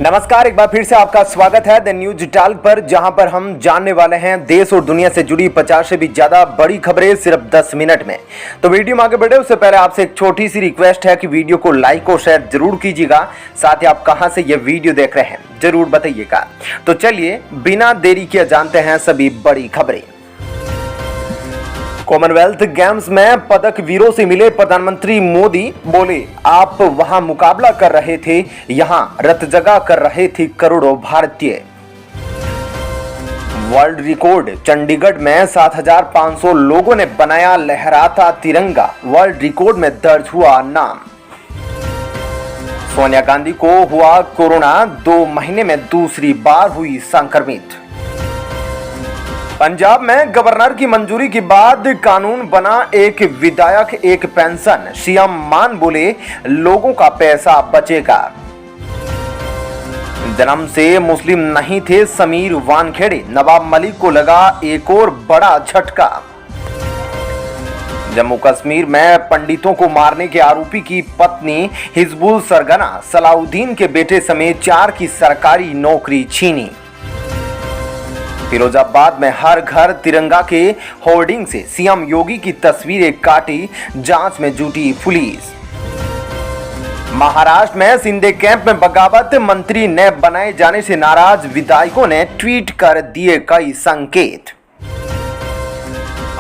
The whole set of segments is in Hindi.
नमस्कार, एक बार फिर से आपका स्वागत है द न्यूज टॉक पर, जहां पर हम जानने वाले हैं देश और दुनिया से जुड़ी 50 से भी ज्यादा बड़ी खबरें सिर्फ 10 मिनट में। तो वीडियो में आगे बढ़े उससे पहले आपसे एक छोटी सी रिक्वेस्ट है कि वीडियो को लाइक और शेयर जरूर कीजिएगा। साथ ही आप कहां से ये वीडियो देख रहे हैं जरूर बताइएगा। तो चलिए बिना देरी किए जानते हैं सभी बड़ी खबरें। कॉमनवेल्थ गेम्स में पदक वीरों से मिले प्रधानमंत्री मोदी, बोले आप वहां मुकाबला कर रहे थे, यहां रत जगह कर रहे थे करोड़ों भारतीय। वर्ल्ड रिकॉर्ड, चंडीगढ़ में 7,500 लोगों ने बनाया लहराता तिरंगा, वर्ल्ड रिकॉर्ड में दर्ज हुआ नाम। सोनिया गांधी को हुआ कोरोना, 2 महीने में दूसरी बार हुई संक्रमित। पंजाब में गवर्नर की मंजूरी के बाद कानून बना, एक विधायक एक पेंशन, सीएम मान बोले लोगों का पैसा बचेगा। जन्म से मुस्लिम नहीं थे समीर वानखेड़े, नवाब मलिक को लगा एक और बड़ा झटका। जम्मू कश्मीर में पंडितों को मारने के आरोपी की पत्नी हिजबुल सरगना सलाउद्दीन के बेटे समेत 4 की सरकारी नौकरी छीनी। फिरोजाबाद में हर घर तिरंगा के होर्डिंग से सीएम योगी की तस्वीरें काटी, जांच में जुटी पुलिस। महाराष्ट्र में सिंधे कैंप में बगावत, मंत्री ने बनाए जाने से नाराज विधायकों ने ट्वीट कर दिए कई संकेत।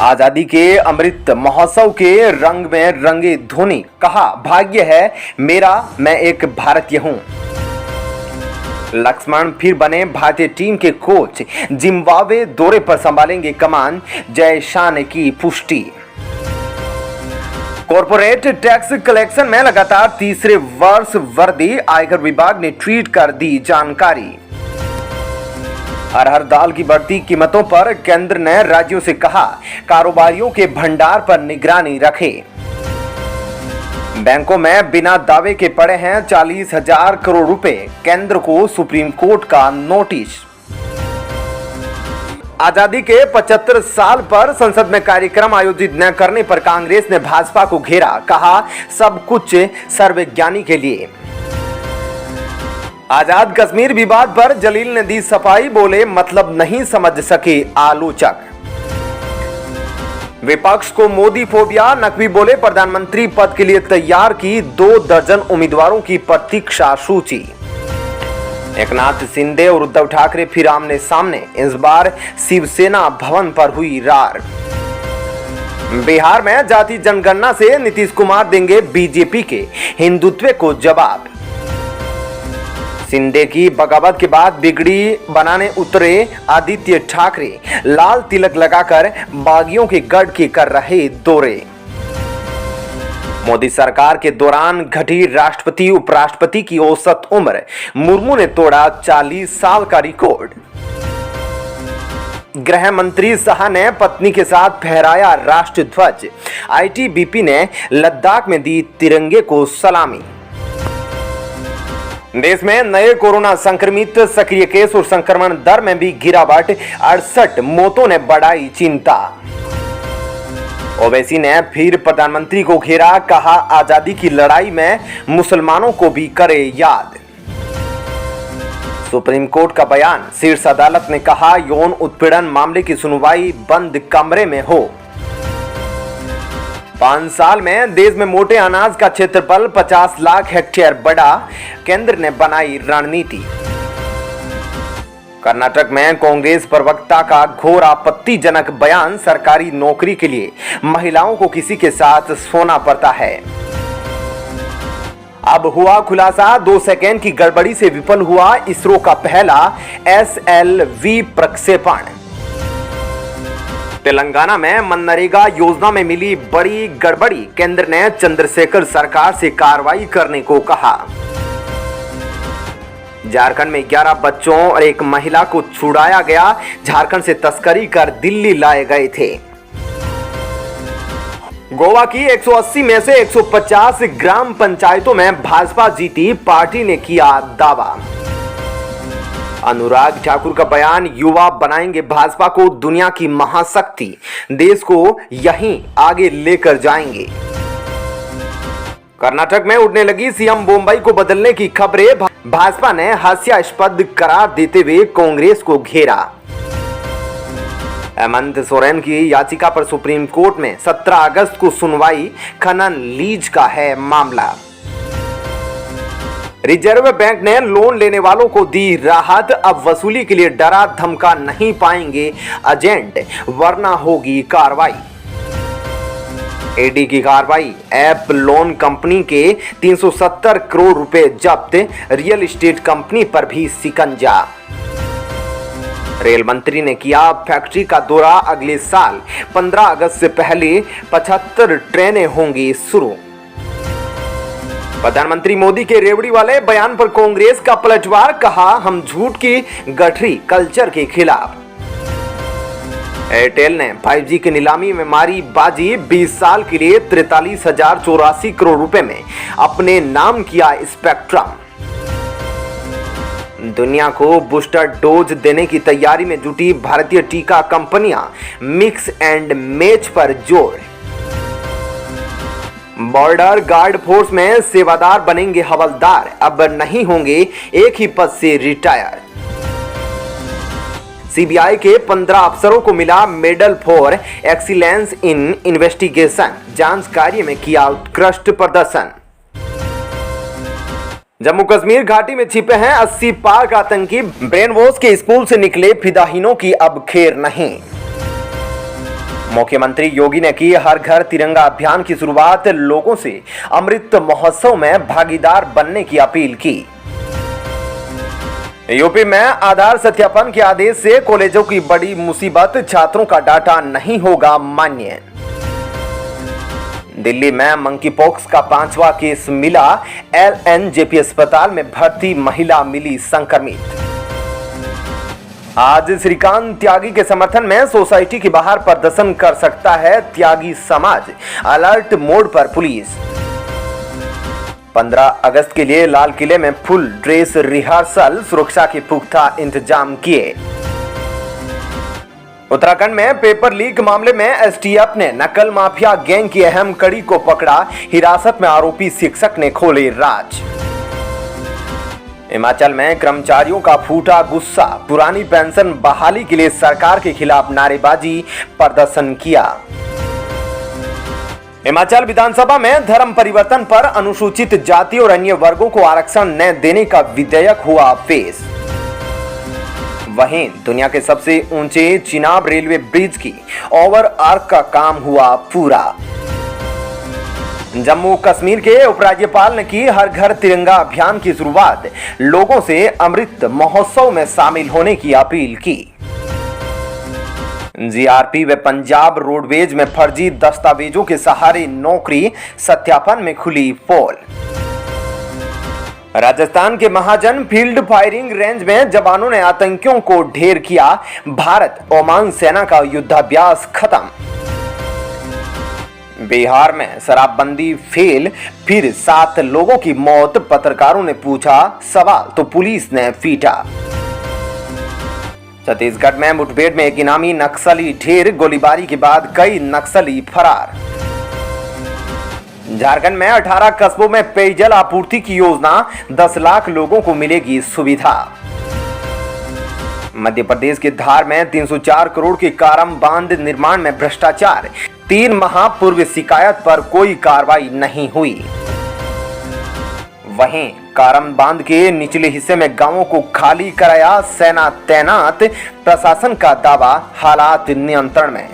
आजादी के अमृत महोत्सव के रंग में रंगे धोनी, कहा भाग्य है मेरा मैं एक भारतीय हूं। लक्ष्मण फिर बने भारतीय टीम के कोच, जिम्बाब्वे दौरे पर संभालेंगे कमान, जय शाह ने की पुष्टि। कॉर्पोरेट टैक्स कलेक्शन में लगातार तीसरे वर्ष वृद्धि, आयकर विभाग ने ट्वीट कर दी जानकारी। अरहर दाल की बढ़ती कीमतों पर केंद्र ने राज्यों से कहा कारोबारियों के भंडार पर निगरानी रखें। बैंकों में बिना दावे के पड़े हैं 40,000 करोड़ रुपए, केंद्र को सुप्रीम कोर्ट का नोटिस। आजादी के 75 साल पर संसद में कार्यक्रम आयोजित न करने पर कांग्रेस ने भाजपा को घेरा, कहा सब कुछ सर्वज्ञानी के लिए। आजाद कश्मीर विवाद पर जलील ने दी सफाई, बोले मतलब नहीं समझ सके आलोचक। विपक्ष को मोदी फोबिया, नकवी बोले प्रधानमंत्री पद के लिए तैयार की 2 दर्जन उम्मीदवारों की प्रतीक्षा सूची। एकनाथ शिंदे और उद्धव ठाकरे फिर आमने सामने, इस बार शिवसेना भवन पर हुई रार। बिहार में जाति जनगणना से नीतीश कुमार देंगे बीजेपी के हिंदुत्व को जवाब। शिंदे की बगावत के बाद बिगड़ी बनाने उतरे आदित्य ठाकरे, लाल तिलक लगाकर बागियों के गढ़ के कर रहे दौरे। मोदी सरकार के दौरान घटी राष्ट्रपति उपराष्ट्रपति की औसत उम्र, मुर्मू ने तोड़ा 40 साल का रिकॉर्ड। गृह मंत्री शाह ने पत्नी के साथ फहराया राष्ट्र ध्वज, आईटीबीपी ने लद्दाख में दी तिरंगे को सलामी। देश में नए कोरोना संक्रमित सक्रिय केस और संक्रमण दर में भी गिरावट, 68 मौतों ने बढ़ाई चिंता। ओवैसी ने फिर प्रधानमंत्री को घेरा, कहा आजादी की लड़ाई में मुसलमानों को भी करे याद। सुप्रीम कोर्ट का बयान, शीर्ष अदालत ने कहा यौन उत्पीड़न मामले की सुनवाई बंद कमरे में हो। 5 साल में देश में मोटे अनाज का क्षेत्रफल 50 लाख हेक्टेयर बढ़ा, केंद्र ने बनाई रणनीति। कर्नाटक में कांग्रेस प्रवक्ता का घोर आपत्तिजनक बयान, सरकारी नौकरी के लिए महिलाओं को किसी के साथ सोना पड़ता है। अब हुआ खुलासा, 2 सेकेंड की गड़बड़ी से विफल हुआ इसरो का पहला SLV प्रक्षेपण। तेलंगाना में मनरेगा योजना में मिली बड़ी गड़बड़ी, केंद्र ने चंद्रशेखर सरकार से कार्रवाई करने को कहा। झारखंड में 11 बच्चों और एक महिला को छुड़ाया गया, झारखंड से तस्करी कर दिल्ली लाए गए थे। गोवा की 180 में से 150 ग्राम पंचायतों में भाजपा जीती, पार्टी ने किया दावा। अनुराग ठाकुर का बयान, युवा बनाएंगे भाजपा को दुनिया की महाशक्ति, देश को यहीं आगे लेकर जाएंगे। कर्नाटक में उड़ने लगी सीएम मुंबई को बदलने की खबरें। भाजपा ने हास्यास्पद करार देते हुए कांग्रेस को घेरा। हेमंत सोरेन की याचिका पर सुप्रीम कोर्ट में 17 अगस्त को सुनवाई, खनन लीज का है मामला। रिजर्व बैंक ने लोन लेने वालों को दी राहत, अब वसूली के लिए डरा धमका नहीं पाएंगे एजेंट, वरना होगी कार्रवाई। ईडी की कार्रवाई, ऐप लोन कंपनी के 370 करोड़ रुपए जब्त, रियल एस्टेट कंपनी पर भी शिकंजा। रेल मंत्री ने किया फैक्ट्री का दौरा, अगले साल 15 अगस्त से पहले 75 ट्रेनें होंगी शुरू। प्रधानमंत्री मोदी के रेवड़ी वाले बयान पर कांग्रेस का पलटवार, कहा हम झूठ की गठरी कल्चर के खिलाफ। एयरटेल ने 5G की नीलामी में मारी बाजी, 20 साल के लिए 43,084 करोड़ रुपए में अपने नाम किया स्पेक्ट्रम। दुनिया को बूस्टर डोज देने की तैयारी में जुटी भारतीय टीका कंपनियां, मिक्स एंड मैच पर जोर। बॉर्डर गार्ड फोर्स में सेवादार बनेंगे हवलदार, अब नहीं होंगे एक ही पद से रिटायर। सीबीआई के 15 अफसरों को मिला medal for excellence in investigation, जांच कार्य में किया उत्कृष्ट प्रदर्शन। जम्मू कश्मीर घाटी में छिपे हैं 80 पाक आतंकी, ब्रेन वॉश के स्कूल से निकले फिदाहीनों की अब खैर नहीं। मुख्यमंत्री योगी ने की हर घर तिरंगा अभियान की शुरुआत, लोगों से अमृत महोत्सव में भागीदार बनने की अपील की। यूपी में आधार सत्यापन के आदेश से कॉलेजों की बड़ी मुसीबत, छात्रों का डाटा नहीं होगा मान्य। दिल्ली में मंकी पॉक्स का 5वां केस मिला, LNJP अस्पताल में भर्ती महिला मिली संक्रमित। आज श्रीकांत त्यागी के समर्थन में सोसाइटी के बाहर प्रदर्शन कर सकता है त्यागी समाज, अलर्ट मोड पर पुलिस। 15 अगस्त के लिए लाल किले में फुल ड्रेस रिहर्सल, सुरक्षा के पुख्ता इंतजाम किए। उत्तराखंड में पेपर लीक मामले में STF ने नकल माफिया गैंग की अहम कड़ी को पकड़ा, हिरासत में आरोपी शिक्षक ने खोले राज। हिमाचल में कर्मचारियों का फूटा गुस्सा, पुरानी पेंशन बहाली के लिए सरकार के खिलाफ नारेबाजी, प्रदर्शन किया। हिमाचल विधानसभा में धर्म परिवर्तन पर अनुसूचित जाति और अन्य वर्गों को आरक्षण न देने का विधेयक हुआ पेश। वहीं दुनिया के सबसे ऊंचे चिनाब रेलवे ब्रिज की ओवर आर्क का काम हुआ पूरा। जम्मू कश्मीर के उपराज्यपाल ने की हर घर तिरंगा अभियान की शुरुआत, लोगों से अमृत महोत्सव में शामिल होने की अपील की। GRP व पंजाब रोडवेज में फर्जी दस्तावेजों के सहारे नौकरी, सत्यापन में खुली पोल। राजस्थान के महाजन फील्ड फायरिंग रेंज में जवानों ने आतंकियों को ढेर किया, भारत ओमान सेना का युद्धाभ्यास खत्म। बिहार में शराबबंदी फेल, फिर 7 लोगों की मौत, पत्रकारों ने पूछा सवाल तो पुलिस ने पीटा। छत्तीसगढ़ में मुठभेड़ में एक इनामी नक्सली ढेर, गोलीबारी के बाद कई नक्सली फरार। झारखंड में 18 कस्बों में पेयजल आपूर्ति की योजना, 10 लाख लोगों को मिलेगी सुविधा। मध्य प्रदेश के धार में 304 करोड़ के कारम बांध निर्माण में भ्रष्टाचार, 3 माह पूर्व शिकायत पर कोई कार्रवाई नहीं हुई। वहीं कारम बांध के निचले हिस्से में गांवों को खाली कराया, सेना तैनात, प्रशासन का दावा हालात नियंत्रण में।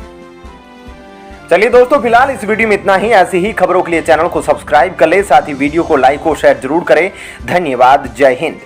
चलिए दोस्तों, फिलहाल इस वीडियो में इतना ही। ऐसी ही खबरों के लिए चैनल को सब्सक्राइब कर ले, साथ ही वीडियो को लाइक और शेयर जरूर करें। धन्यवाद, जय हिंद।